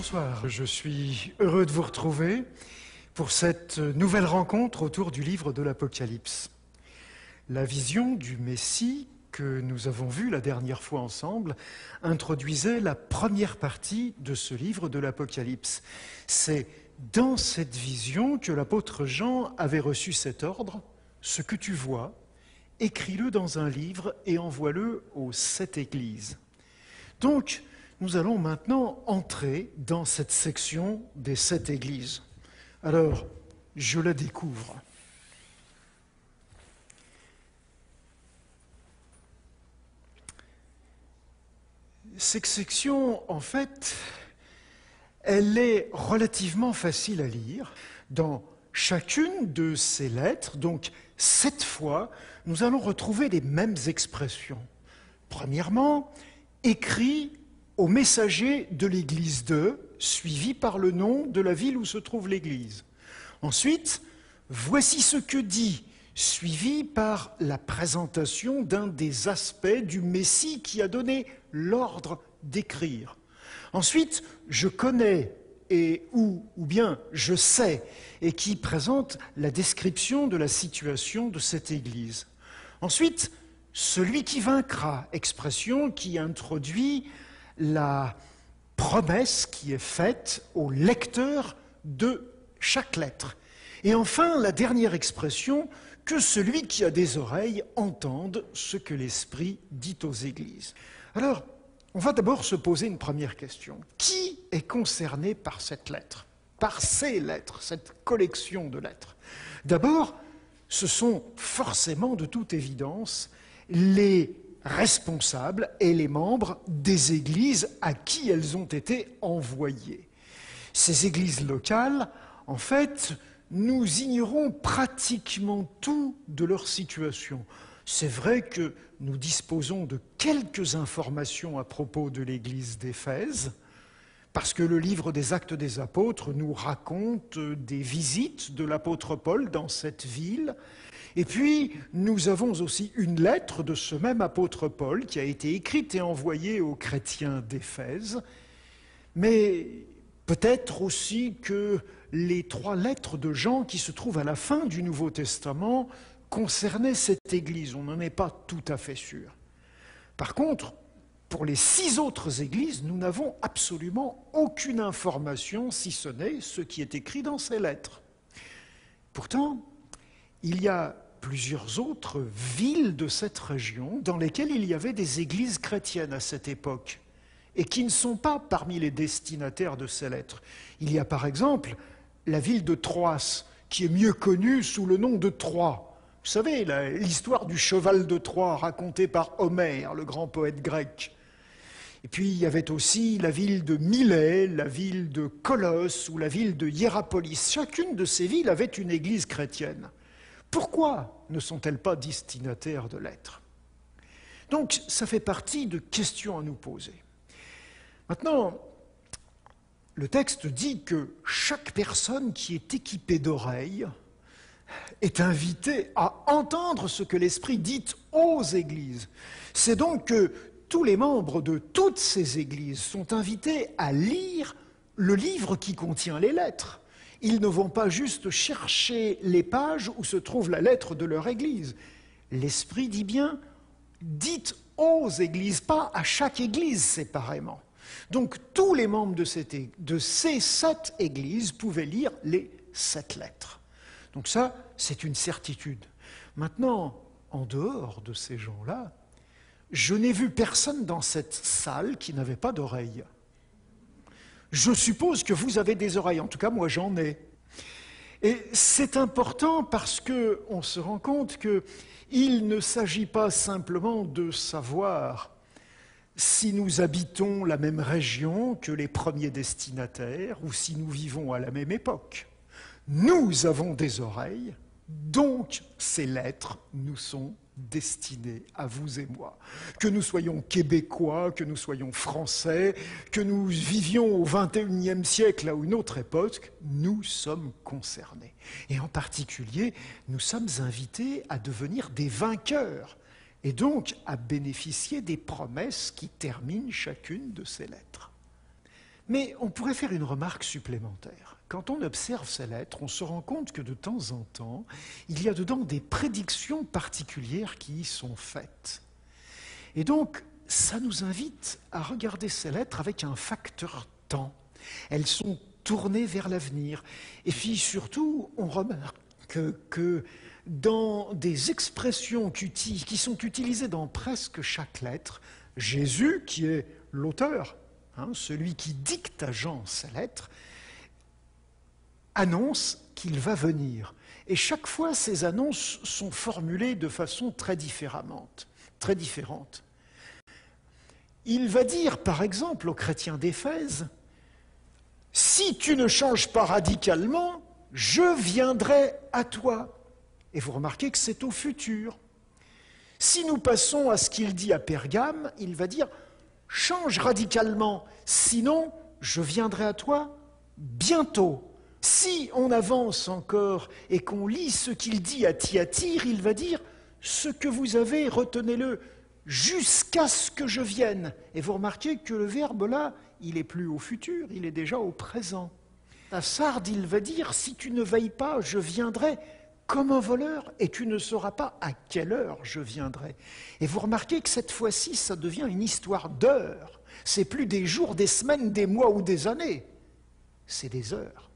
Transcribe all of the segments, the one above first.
Bonsoir, je suis heureux de vous retrouver pour cette nouvelle rencontre autour du livre de l'Apocalypse. La vision du Messie que nous avons vue la dernière fois ensemble introduisait la première partie de ce livre de l'Apocalypse. C'est dans cette vision que l'apôtre Jean avait reçu cet ordre: ce que tu vois, écris-le dans un livre et envoie-le aux 7 églises. Donc, nous allons maintenant entrer dans cette section des 7 églises. Alors, je la découvre. Cette section, en fait, elle est relativement facile à lire. Dans chacune de ces lettres, donc 7 fois, nous allons retrouver les mêmes expressions. Premièrement, écrit au messager de l'église de, suivi par le nom de la ville où se trouve l'église. Ensuite, voici ce que dit, suivi par la présentation d'un des aspects du Messie qui a donné l'ordre d'écrire. Ensuite, je connais ou bien je sais, et qui présente la description de la situation de cette église. Ensuite, celui qui vaincra, expression qui introduit la promesse qui est faite au lecteur de chaque lettre. Et enfin, la dernière expression, que celui qui a des oreilles entende ce que l'Esprit dit aux églises. Alors, on va d'abord se poser une première question. Qui est concerné par cette lettre, par ces lettres, cette collection de lettres? D'abord, ce sont forcément, de toute évidence, les responsables et les membres des églises à qui elles ont été envoyées. Ces églises locales, en fait, nous ignorons pratiquement tout de leur situation. C'est vrai que nous disposons de quelques informations à propos de l'église d'Éphèse, parce que le livre des Actes des Apôtres nous raconte des visites de l'apôtre Paul dans cette ville. Et puis, nous avons aussi une lettre de ce même apôtre Paul qui a été écrite et envoyée aux chrétiens d'Éphèse. Mais peut-être aussi que les 3 lettres de Jean qui se trouvent à la fin du Nouveau Testament concernaient cette église. On n'en est pas tout à fait sûr. Par contre, pour les 6 autres églises, nous n'avons absolument aucune information, si ce n'est ce qui est écrit dans ces lettres. Pourtant, il y a plusieurs autres villes de cette région dans lesquelles il y avait des églises chrétiennes à cette époque et qui ne sont pas parmi les destinataires de ces lettres. Il y a par exemple la ville de Troas, qui est mieux connue sous le nom de Troie. Vous savez, l'histoire du cheval de Troie racontée par Homère, le grand poète grec. Et puis il y avait aussi la ville de Milet, la ville de Colosse ou la ville de Hiérapolis. Chacune de ces villes avait une église chrétienne. Pourquoi ne sont-elles pas destinataires de lettres? Donc, ça fait partie de questions à nous poser. Maintenant, le texte dit que chaque personne qui est équipée d'oreilles est invitée à entendre ce que l'Esprit dit aux églises. C'est donc que tous les membres de toutes ces églises sont invités à lire le livre qui contient les lettres. Ils ne vont pas juste chercher les pages où se trouve la lettre de leur église. L'Esprit dit bien, dites aux églises, pas à chaque église séparément. Donc tous les membres de ces 7 églises pouvaient lire les 7 lettres. Donc ça, c'est une certitude. Maintenant, en dehors de ces gens-là, je n'ai vu personne dans cette salle qui n'avait pas d'oreilles. Je suppose que vous avez des oreilles, en tout cas moi j'en ai. Et c'est important parce qu'on se rend compte qu'il ne s'agit pas simplement de savoir si nous habitons la même région que les premiers destinataires ou si nous vivons à la même époque. Nous avons des oreilles, donc ces lettres nous sont destinées à vous et moi. Que nous soyons québécois, que nous soyons français, que nous vivions au XXIe siècle à une autre époque, nous sommes concernés. Et en particulier, nous sommes invités à devenir des vainqueurs et donc à bénéficier des promesses qui terminent chacune de ces lettres. Mais on pourrait faire une remarque supplémentaire. Quand on observe ces lettres, on se rend compte que de temps en temps, il y a dedans des prédictions particulières qui y sont faites. Et donc, ça nous invite à regarder ces lettres avec un facteur temps. Elles sont tournées vers l'avenir. Et puis surtout, on remarque que dans des expressions qui sont utilisées dans presque chaque lettre, Jésus, qui est l'auteur, celui qui dicte à Jean ces lettres, annonce qu'il va venir. Et chaque fois, ces annonces sont formulées de façon très différente. Il va dire, par exemple, aux chrétiens d'Éphèse, « Si tu ne changes pas radicalement, je viendrai à toi. » Et vous remarquez que c'est au futur. Si nous passons à ce qu'il dit à Pergame, il va dire « Change radicalement, sinon je viendrai à toi bientôt. » Si on avance encore et qu'on lit ce qu'il dit à Thyatire, il va dire « Ce que vous avez, retenez-le jusqu'à ce que je vienne. » Et vous remarquez que le verbe là, il n'est plus au futur, il est déjà au présent. À Sardes, il va dire « Si tu ne veilles pas, je viendrai comme un voleur et tu ne sauras pas à quelle heure je viendrai. » Et vous remarquez que cette fois-ci, ça devient une histoire d'heures. C'est plus des jours, des semaines, des mois ou des années. C'est des heures.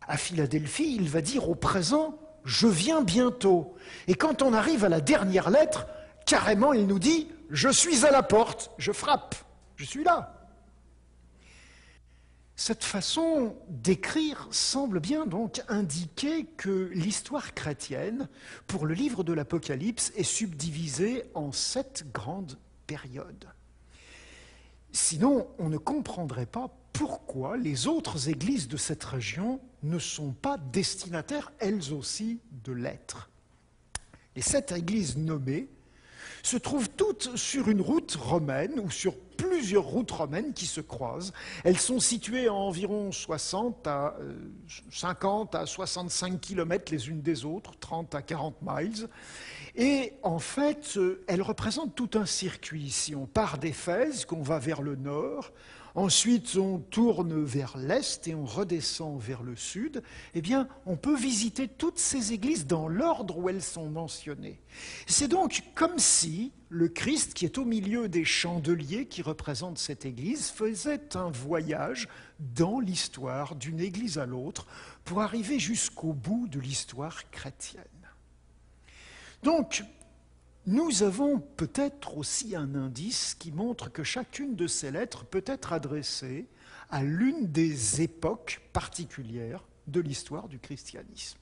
À Philadelphie, il va dire au présent « Je viens bientôt ». Et quand on arrive à la dernière lettre, carrément, il nous dit « Je suis à la porte, je frappe, je suis là ». Cette façon d'écrire semble bien donc indiquer que l'histoire chrétienne, pour le livre de l'Apocalypse, est subdivisée en 7 grandes périodes. Sinon, on ne comprendrait pas pourquoi les autres églises de cette région ne sont pas destinataires, elles aussi, de lettres. Les 7 églises nommées se trouvent toutes sur une route romaine ou sur plusieurs routes romaines qui se croisent. Elles sont situées à environ 50 à 65 km les unes des autres, 30 à 40 miles. Et en fait, elles représentent tout un circuit. Si on part d'Éphèse, qu'on va vers le nord, ensuite on tourne vers l'est et on redescend vers le sud, eh bien, on peut visiter toutes ces églises dans l'ordre où elles sont mentionnées. C'est donc comme si le Christ, qui est au milieu des chandeliers qui représentent cette église, faisait un voyage dans l'histoire d'une église à l'autre pour arriver jusqu'au bout de l'histoire chrétienne. Donc, nous avons peut-être aussi un indice qui montre que chacune de ces lettres peut être adressée à l'une des époques particulières de l'histoire du christianisme.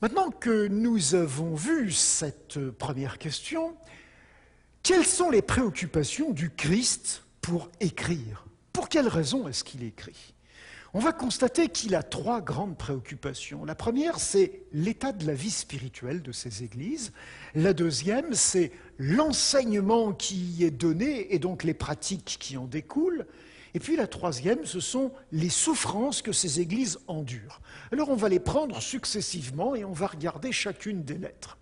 Maintenant que nous avons vu cette première question, quelles sont les préoccupations du Christ pour écrire? Pour quelles raisons est-ce qu'il écrit? On va constater qu'il a 3 grandes préoccupations. La première, c'est l'état de la vie spirituelle de ces églises. La deuxième, c'est l'enseignement qui y est donné et donc les pratiques qui en découlent. Et puis la troisième, ce sont les souffrances que ces églises endurent. Alors on va les prendre successivement et on va regarder chacune des lettres.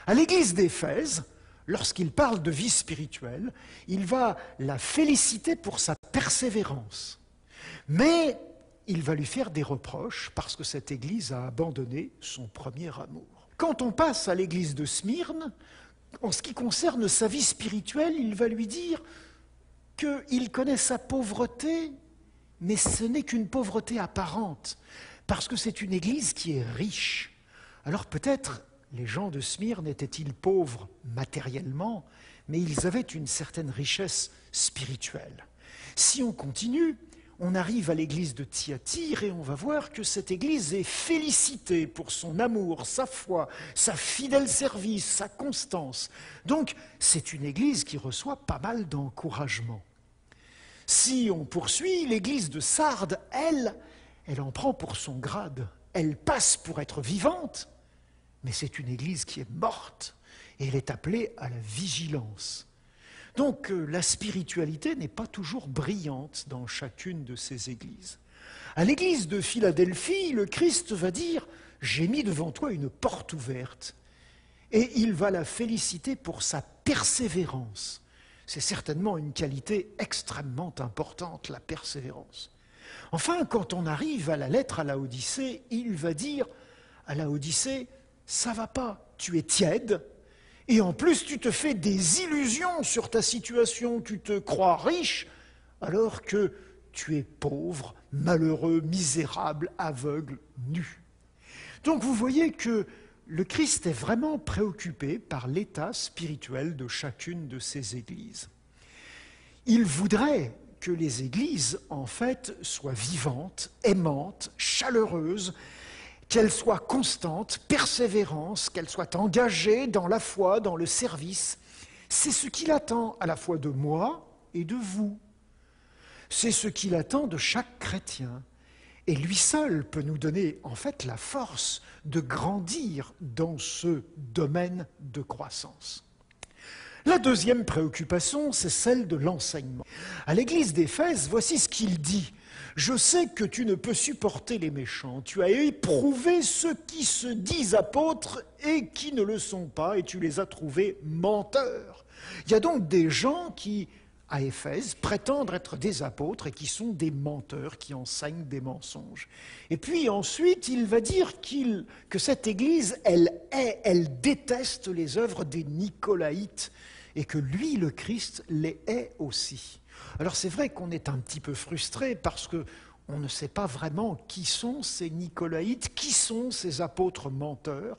À l'église d'Éphèse, lorsqu'il parle de vie spirituelle, il va la féliciter pour sa persévérance. Mais il va lui faire des reproches parce que cette église a abandonné son premier amour. Quand on passe à l'église de Smyrne, en ce qui concerne sa vie spirituelle, il va lui dire qu'il connaît sa pauvreté, mais ce n'est qu'une pauvreté apparente, parce que c'est une église qui est riche. Alors peut-être les gens de Smyrne étaient-ils pauvres matériellement, mais ils avaient une certaine richesse spirituelle. Si on continue, on arrive à l'église de Thyatire et on va voir que cette église est félicitée pour son amour, sa foi, sa fidèle service, sa constance. Donc, c'est une église qui reçoit pas mal d'encouragement. Si on poursuit, l'église de Sardes, elle en prend pour son grade. Elle passe pour être vivante, mais c'est une église qui est morte et elle est appelée à la vigilance. Donc la spiritualité n'est pas toujours brillante dans chacune de ces églises. À l'église de Philadelphie, le Christ va dire « J'ai mis devant toi une porte ouverte » et il va la féliciter pour sa persévérance. C'est certainement une qualité extrêmement importante, la persévérance. Enfin, quand on arrive à la lettre à Laodicée, il va dire à Laodicée, ça va pas, tu es tiède, et en plus tu te fais des illusions sur ta situation, tu te crois riche, alors que tu es pauvre, malheureux, misérable, aveugle, nu. Donc vous voyez que le Christ est vraiment préoccupé par l'état spirituel de chacune de ces églises. Il voudrait que les églises, en fait, soient vivantes, aimantes, chaleureuses, qu'elles soient constantes, persévérantes, qu'elles soient engagées dans la foi, dans le service. C'est ce qu'il attend à la fois de moi et de vous. C'est ce qu'il attend de chaque chrétien. Et lui seul peut nous donner en fait la force de grandir dans ce domaine de croissance. La deuxième préoccupation, c'est celle de l'enseignement. À l'église d'Éphèse, voici ce qu'il dit. « Je sais que tu ne peux supporter les méchants. Tu as éprouvé ceux qui se disent apôtres et qui ne le sont pas, et tu les as trouvés menteurs. » Il y a donc des gens qui, à Éphèse, prétendent être des apôtres et qui sont des menteurs, qui enseignent des mensonges. Et puis ensuite, il va dire que cette église, elle déteste les œuvres des Nicolaïtes et que lui, le Christ, les hait aussi. Alors c'est vrai qu'on est un petit peu frustré parce qu'on ne sait pas vraiment qui sont ces Nicolaïtes, qui sont ces apôtres menteurs.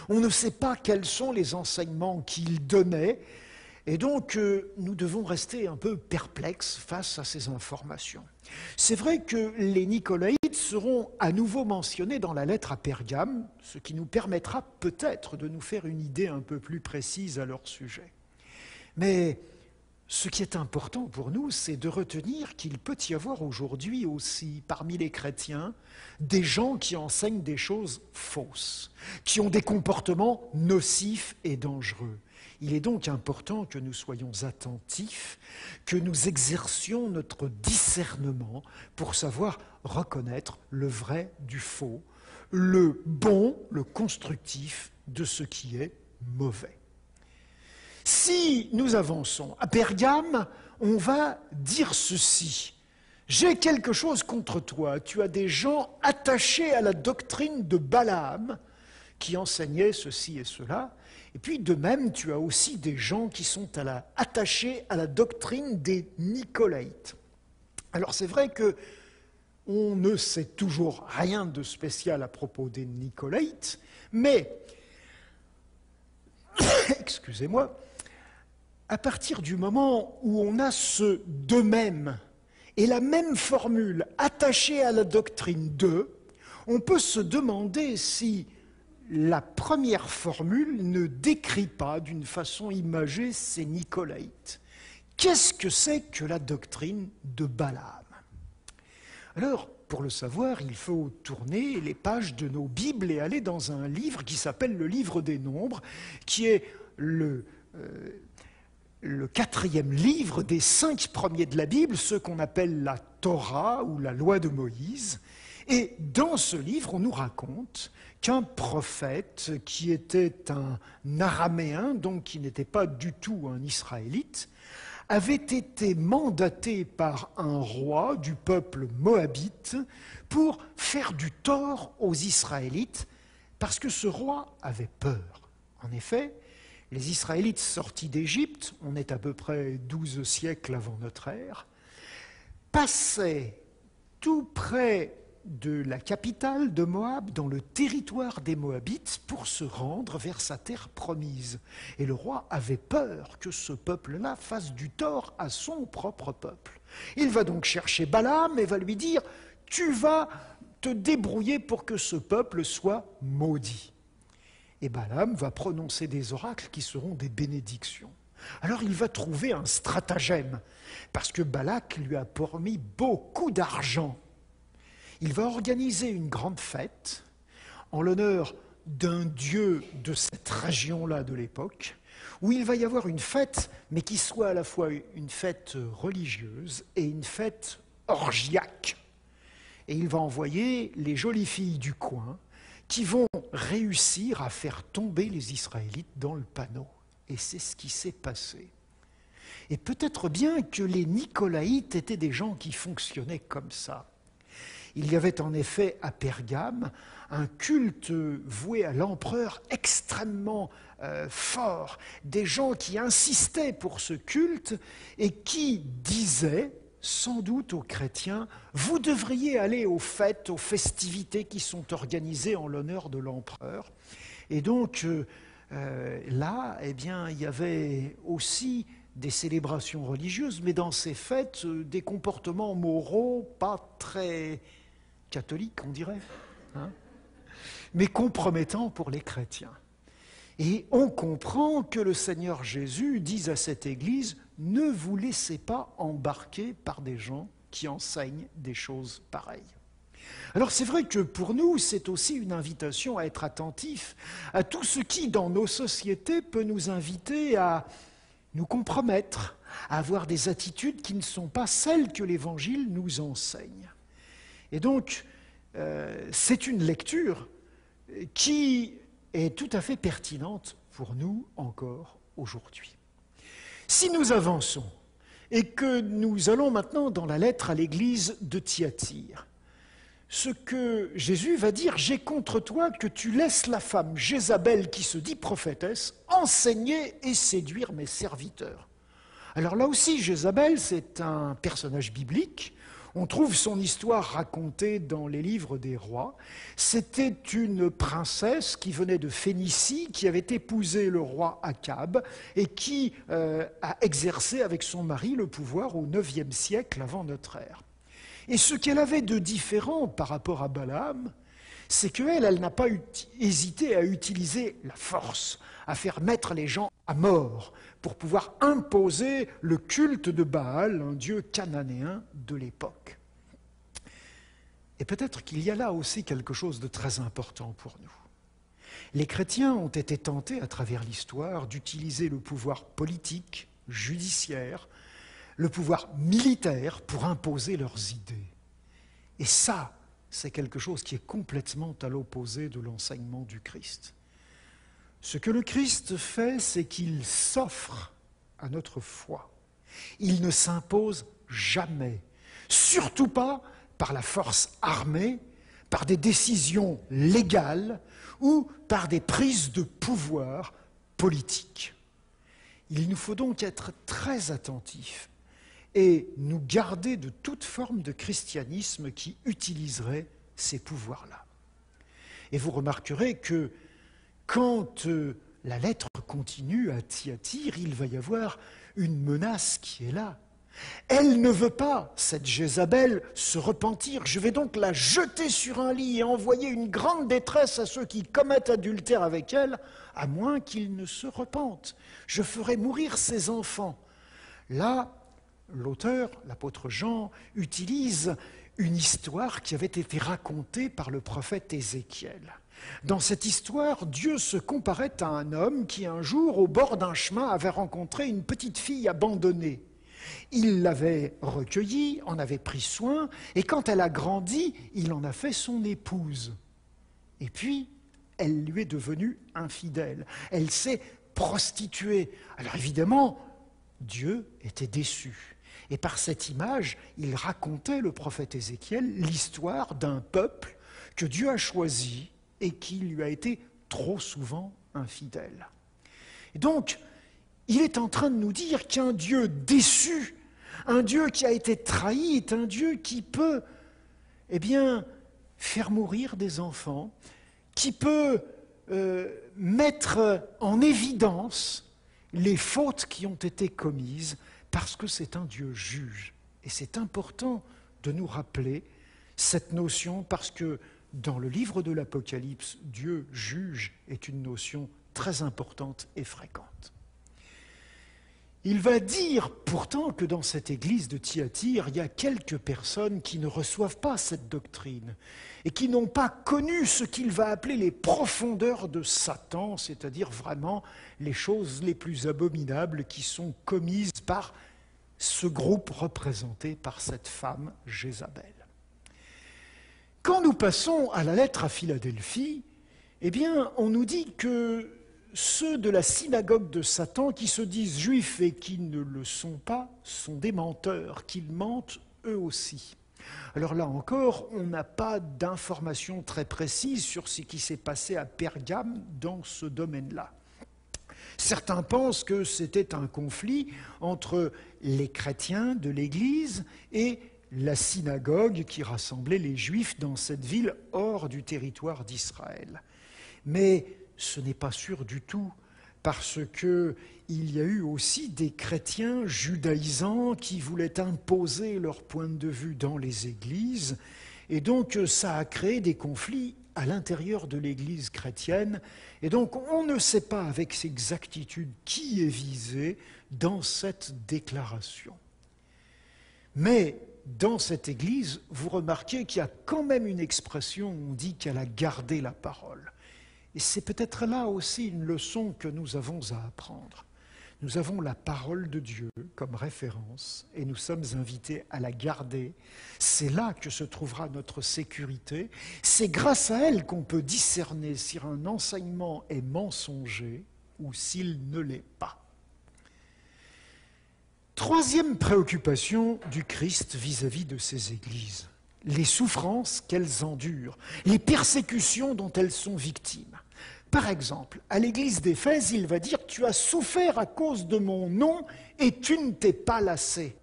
On ne sait pas quels sont les enseignements qu'ils donnaient. Et donc, nous devons rester un peu perplexes face à ces informations. C'est vrai que les Nicolaïtes seront à nouveau mentionnés dans la lettre à Pergame, ce qui nous permettra peut-être de nous faire une idée un peu plus précise à leur sujet. Mais ce qui est important pour nous, c'est de retenir qu'il peut y avoir aujourd'hui aussi, parmi les chrétiens, des gens qui enseignent des choses fausses, qui ont des comportements nocifs et dangereux. Il est donc important que nous soyons attentifs, que nous exercions notre discernement pour savoir reconnaître le vrai du faux, le bon, le constructif de ce qui est mauvais. Si nous avançons à Pergame, on va dire ceci. J'ai quelque chose contre toi. Tu as des gens attachés à la doctrine de Balaam qui enseignaient ceci et cela. Et puis de même, tu as aussi des gens qui sont attachés à la doctrine des Nicolaïtes. Alors c'est vrai qu'on ne sait toujours rien de spécial à propos des Nicolaïtes, mais, excusez-moi, à partir du moment où on a ce « de même » et la même formule attachée à la doctrine de, on peut se demander si la première formule ne décrit pas d'une façon imagée ces Nicolaïtes. Qu'est-ce que c'est que la doctrine de Balaam? Alors, pour le savoir, il faut tourner les pages de nos Bibles et aller dans un livre qui s'appelle le livre des Nombres, qui est le 4e livre des 5 premiers de la Bible, ce qu'on appelle la Torah ou la loi de Moïse. Et dans ce livre, on nous raconte qu'un prophète qui était un araméen, donc qui n'était pas du tout un israélite, avait été mandaté par un roi du peuple moabite pour faire du tort aux Israélites parce que ce roi avait peur. En effet, les Israélites sortis d'Égypte, on est à peu près 12 siècles avant notre ère, passaient tout près de la capitale de Moab, dans le territoire des Moabites, pour se rendre vers sa terre promise. Et le roi avait peur que ce peuple-là fasse du tort à son propre peuple. Il va donc chercher Balaam et va lui dire « Tu vas te débrouiller pour que ce peuple soit maudit. » Et Balaam va prononcer des oracles qui seront des bénédictions. Alors il va trouver un stratagème, parce que Balak lui a promis beaucoup d'argent. Il va organiser une grande fête en l'honneur d'un dieu de cette région-là de l'époque, où il va y avoir une fête, mais qui soit à la fois une fête religieuse et une fête orgiaque. Et il va envoyer les jolies filles du coin qui vont réussir à faire tomber les Israélites dans le panneau. Et c'est ce qui s'est passé. Et peut-être bien que les Nicolaïtes étaient des gens qui fonctionnaient comme ça. Il y avait en effet à Pergame un culte voué à l'empereur extrêmement fort, des gens qui insistaient pour ce culte et qui disaient, sans doute aux chrétiens, vous devriez aller aux fêtes, aux festivités qui sont organisées en l'honneur de l'empereur. Et donc là, eh bien, il y avait aussi des célébrations religieuses, mais dans ces fêtes, des comportements moraux pas très catholiques, on dirait, hein, mais compromettants pour les chrétiens. Et on comprend que le Seigneur Jésus dise à cette Église, ne vous laissez pas embarquer par des gens qui enseignent des choses pareilles. Alors c'est vrai que pour nous, c'est aussi une invitation à être attentifs à tout ce qui, dans nos sociétés, peut nous inviter à nous compromettre, à avoir des attitudes qui ne sont pas celles que l'Évangile nous enseigne. Et donc, c'est une lecture qui est tout à fait pertinente pour nous encore aujourd'hui. Si nous avançons et que nous allons maintenant dans la lettre à l'église de Thyatire, ce que Jésus va dire, j'ai contre toi que tu laisses la femme Jézabel qui se dit prophétesse enseigner et séduire mes serviteurs. Alors là aussi, Jézabel, c'est un personnage biblique. On trouve son histoire racontée dans les livres des rois. C'était une princesse qui venait de Phénicie, qui avait épousé le roi Akab et qui a exercé avec son mari le pouvoir au IXe siècle avant notre ère. Et ce qu'elle avait de différent par rapport à Balaam, c'est qu'elle n'a pas hésité à utiliser la force, à faire mettre les gens à mort pour pouvoir imposer le culte de Baal, un dieu cananéen de l'époque. Et peut-être qu'il y a là aussi quelque chose de très important pour nous. Les chrétiens ont été tentés à travers l'histoire d'utiliser le pouvoir politique, judiciaire, le pouvoir militaire pour imposer leurs idées. Et ça, c'est quelque chose qui est complètement à l'opposé de l'enseignement du Christ. Ce que le Christ fait, c'est qu'il s'offre à notre foi. Il ne s'impose jamais, surtout pas par la force armée, par des décisions légales ou par des prises de pouvoir politiques. Il nous faut donc être très attentifs et nous garder de toute forme de christianisme qui utiliserait ces pouvoirs-là. Et vous remarquerez que quand la lettre continue à Thyatire, il va y avoir une menace qui est là. Elle ne veut pas, cette Jézabel, se repentir. Je vais donc la jeter sur un lit et envoyer une grande détresse à ceux qui commettent adultère avec elle, à moins qu'ils ne se repentent. Je ferai mourir ses enfants. Là, l'auteur, l'apôtre Jean, utilise une histoire qui avait été racontée par le prophète Ézéchiel. Dans cette histoire, Dieu se comparait à un homme qui un jour, au bord d'un chemin, avait rencontré une petite fille abandonnée. Il l'avait recueillie, en avait pris soin, et quand elle a grandi, il en a fait son épouse. Et puis, elle lui est devenue infidèle. Elle s'est prostituée. Alors évidemment, Dieu était déçu. Et par cette image, il racontait, le prophète Ézéchiel, l'histoire d'un peuple que Dieu a choisi et qui lui a été trop souvent infidèle. Et donc, il est en train de nous dire qu'un Dieu déçu, un Dieu qui a été trahi, est un Dieu qui peut, faire mourir des enfants, qui peut mettre en évidence les fautes qui ont été commises, parce que c'est un Dieu juge. Et c'est important de nous rappeler cette notion, parce que dans le livre de l'Apocalypse, Dieu juge est une notion très importante et fréquente. Il va dire pourtant que dans cette église de Thyatire, il y a quelques personnes qui ne reçoivent pas cette doctrine et qui n'ont pas connu ce qu'il va appeler les profondeurs de Satan, c'est-à-dire vraiment les choses les plus abominables qui sont commises par ce groupe représenté par cette femme Jézabel. Quand nous passons à la lettre à Philadelphie, on nous dit que ceux de la synagogue de Satan qui se disent juifs et qui ne le sont pas sont des menteurs, qu'ils mentent eux aussi. Alors là encore, on n'a pas d'informations très précises sur ce qui s'est passé à Pergame dans ce domaine-là. Certains pensent que c'était un conflit entre les chrétiens de l'Église et la synagogue qui rassemblait les Juifs dans cette ville hors du territoire d'Israël. Mais ce n'est pas sûr du tout, parce qu'il y a eu aussi des chrétiens judaïsants qui voulaient imposer leur point de vue dans les églises, et donc ça a créé des conflits à l'intérieur de l'Église chrétienne, et donc on ne sait pas avec exactitude qui est visé dans cette déclaration. Mais dans cette Église, vous remarquez qu'il y a quand même une expression où on dit qu'elle a gardé la parole. Et c'est peut-être là aussi une leçon que nous avons à apprendre. Nous avons la parole de Dieu comme référence et nous sommes invités à la garder. C'est là que se trouvera notre sécurité. C'est grâce à elle qu'on peut discerner si un enseignement est mensonger ou s'il ne l'est pas. Troisième préoccupation du Christ vis-à-vis de ces églises, les souffrances qu'elles endurent, les persécutions dont elles sont victimes. Par exemple, à l'église d'Éphèse, il va dire « Tu as souffert à cause de mon nom et tu ne t'es pas lassé ».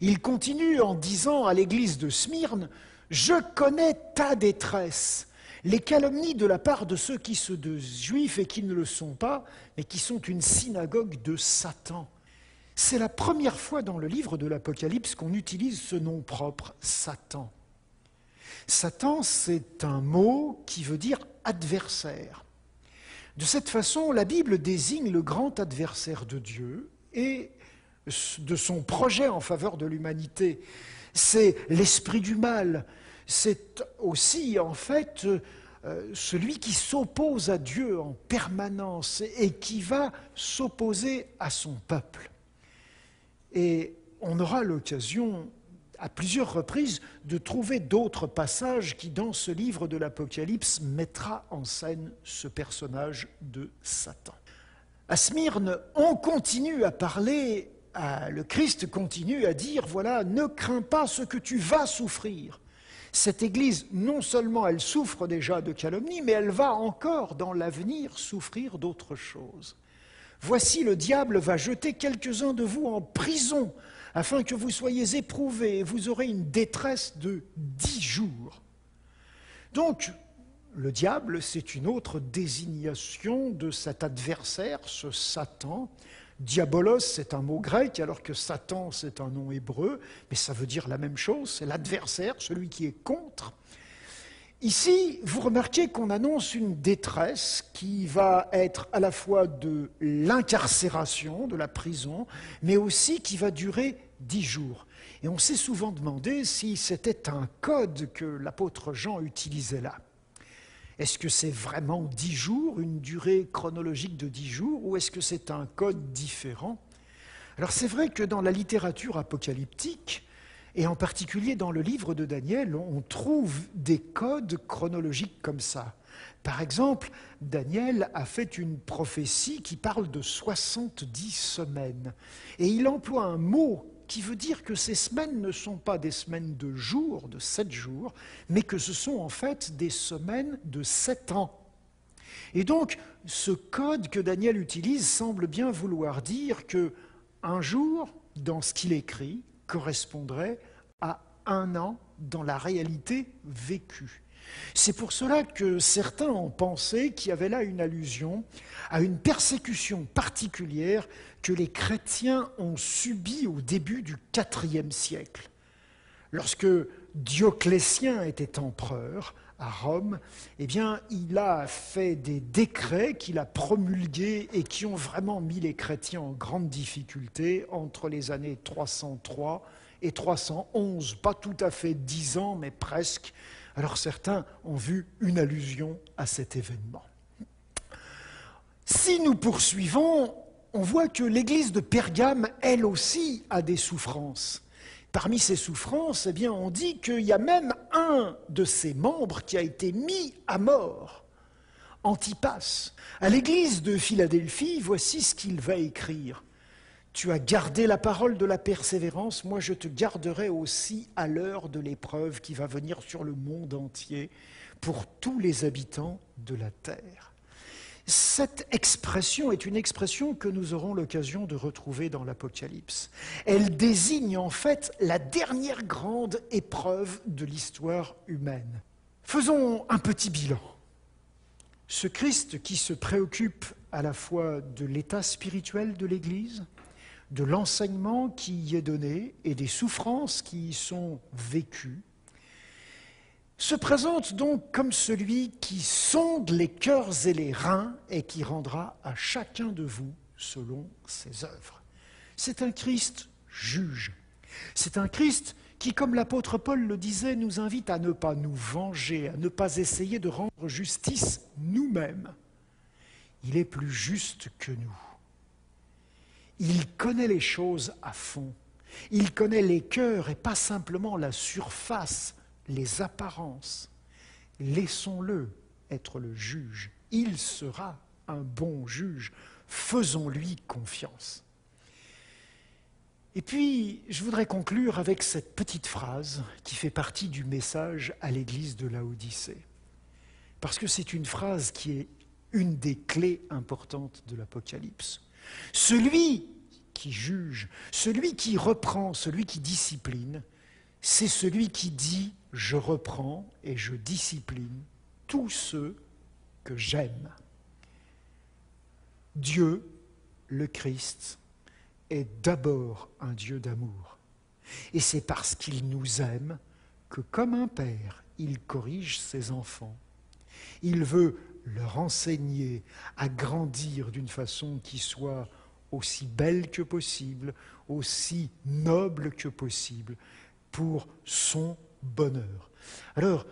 Il continue en disant à l'église de Smyrne « Je connais ta détresse ». Les calomnies de la part de ceux qui se disent juifs et qui ne le sont pas, mais qui sont une synagogue de Satan. C'est la première fois dans le livre de l'Apocalypse qu'on utilise ce nom propre, Satan. Satan, c'est un mot qui veut dire adversaire. De cette façon, la Bible désigne le grand adversaire de Dieu et de son projet en faveur de l'humanité. C'est l'esprit du mal. C'est aussi, en fait, celui qui s'oppose à Dieu en permanence et qui va s'opposer à son peuple. Et on aura l'occasion à plusieurs reprises de trouver d'autres passages qui, dans ce livre de l'Apocalypse, mettra en scène ce personnage de Satan. À Smyrne, on continue à parler, le Christ continue à dire, voilà, ne crains pas ce que tu vas souffrir. Cette Église, non seulement elle souffre déjà de calomnie, mais elle va encore, dans l'avenir, souffrir d'autres choses. Voici, le diable va jeter quelques-uns de vous en prison, afin que vous soyez éprouvés, et vous aurez une détresse de 10 jours. Donc, le diable, c'est une autre désignation de cet adversaire, ce Satan. Diabolos, c'est un mot grec, alors que Satan, c'est un nom hébreu, mais ça veut dire la même chose, c'est l'adversaire, celui qui est contre. Ici, vous remarquez qu'on annonce une détresse qui va être à la fois de l'incarcération, de la prison, mais aussi qui va durer 10 jours. Et on s'est souvent demandé si c'était un code que l'apôtre Jean utilisait là. Est-ce que c'est vraiment 10 jours, une durée chronologique de 10 jours, ou est-ce que c'est un code différent? Alors c'est vrai que dans la littérature apocalyptique, et en particulier dans le livre de Daniel, on trouve des codes chronologiques comme ça. Par exemple, Daniel a fait une prophétie qui parle de 70 semaines. Et il emploie un mot qui veut dire que ces semaines ne sont pas des semaines de jours, de 7 jours, mais que ce sont en fait des semaines de 7 ans. Et donc, ce code que Daniel utilise semble bien vouloir dire qu'un jour, dans ce qu'il écrit, correspondrait à 1 an dans la réalité vécue. C'est pour cela que certains ont pensé qu'il y avait là une allusion à une persécution particulière que les chrétiens ont subie au début du IVe siècle. Lorsque Dioclétien était empereur à Rome, eh bien, il a fait des décrets qu'il a promulgués et qui ont vraiment mis les chrétiens en grande difficulté entre les années 303 et 311, pas tout à fait 10 ans, mais presque. Alors certains ont vu une allusion à cet événement. Si nous poursuivons, on voit que l'église de Pergame, elle aussi, a des souffrances. Parmi ces souffrances, eh bien, on dit qu'il y a même un de ses membres qui a été mis à mort. Antipas, à l'église de Philadelphie, voici ce qu'il va écrire. Tu as gardé la parole de la persévérance, moi je te garderai aussi à l'heure de l'épreuve qui va venir sur le monde entier pour tous les habitants de la terre. Cette expression est une expression que nous aurons l'occasion de retrouver dans l'Apocalypse. Elle désigne en fait la dernière grande épreuve de l'histoire humaine. Faisons un petit bilan. Ce Christ qui se préoccupe à la fois de l'état spirituel de l'Église, de l'enseignement qui y est donné et des souffrances qui y sont vécues, se présente donc comme celui qui sonde les cœurs et les reins et qui rendra à chacun de vous selon ses œuvres. C'est un Christ juge. C'est un Christ qui, comme l'apôtre Paul le disait, nous invite à ne pas nous venger, à ne pas essayer de rendre justice nous-mêmes. Il est plus juste que nous. Il connaît les choses à fond. Il connaît les cœurs et pas simplement la surface, les apparences. Laissons-le être le juge. Il sera un bon juge. Faisons-lui confiance. Et puis, je voudrais conclure avec cette petite phrase qui fait partie du message à l'église de Laodicée. Parce que c'est une phrase qui est une des clés importantes de l'Apocalypse. Celui qui juge, celui qui reprend, celui qui discipline, c'est celui qui dit « je reprends et je discipline tous ceux que j'aime ». Dieu, le Christ, est d'abord un Dieu d'amour. Et c'est parce qu'il nous aime que, comme un père, il corrige ses enfants. Il veut leur enseigner à grandir d'une façon qui soit aussi belle que possible, aussi noble que possible, pour son bonheur. Alors,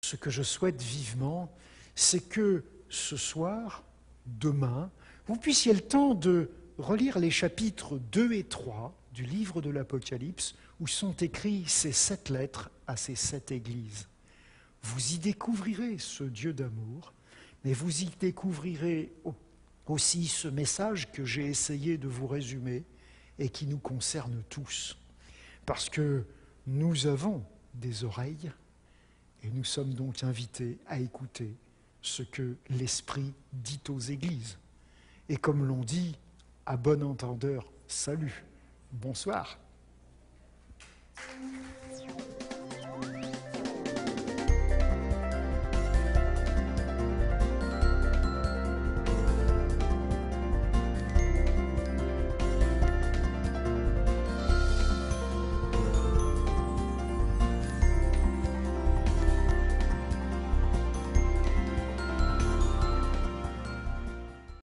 ce que je souhaite vivement, c'est que ce soir, demain, vous puissiez le temps de relire les chapitres 2 et 3 du livre de l'Apocalypse, où sont écrits ces 7 lettres à ces 7 églises. Vous y découvrirez ce Dieu d'amour, mais vous y découvrirez aussi ce message que j'ai essayé de vous résumer et qui nous concerne tous. Parce que nous avons des oreilles et nous sommes donc invités à écouter ce que l'Esprit dit aux églises. Et comme l'on dit, à bon entendeur, salut, bonsoir.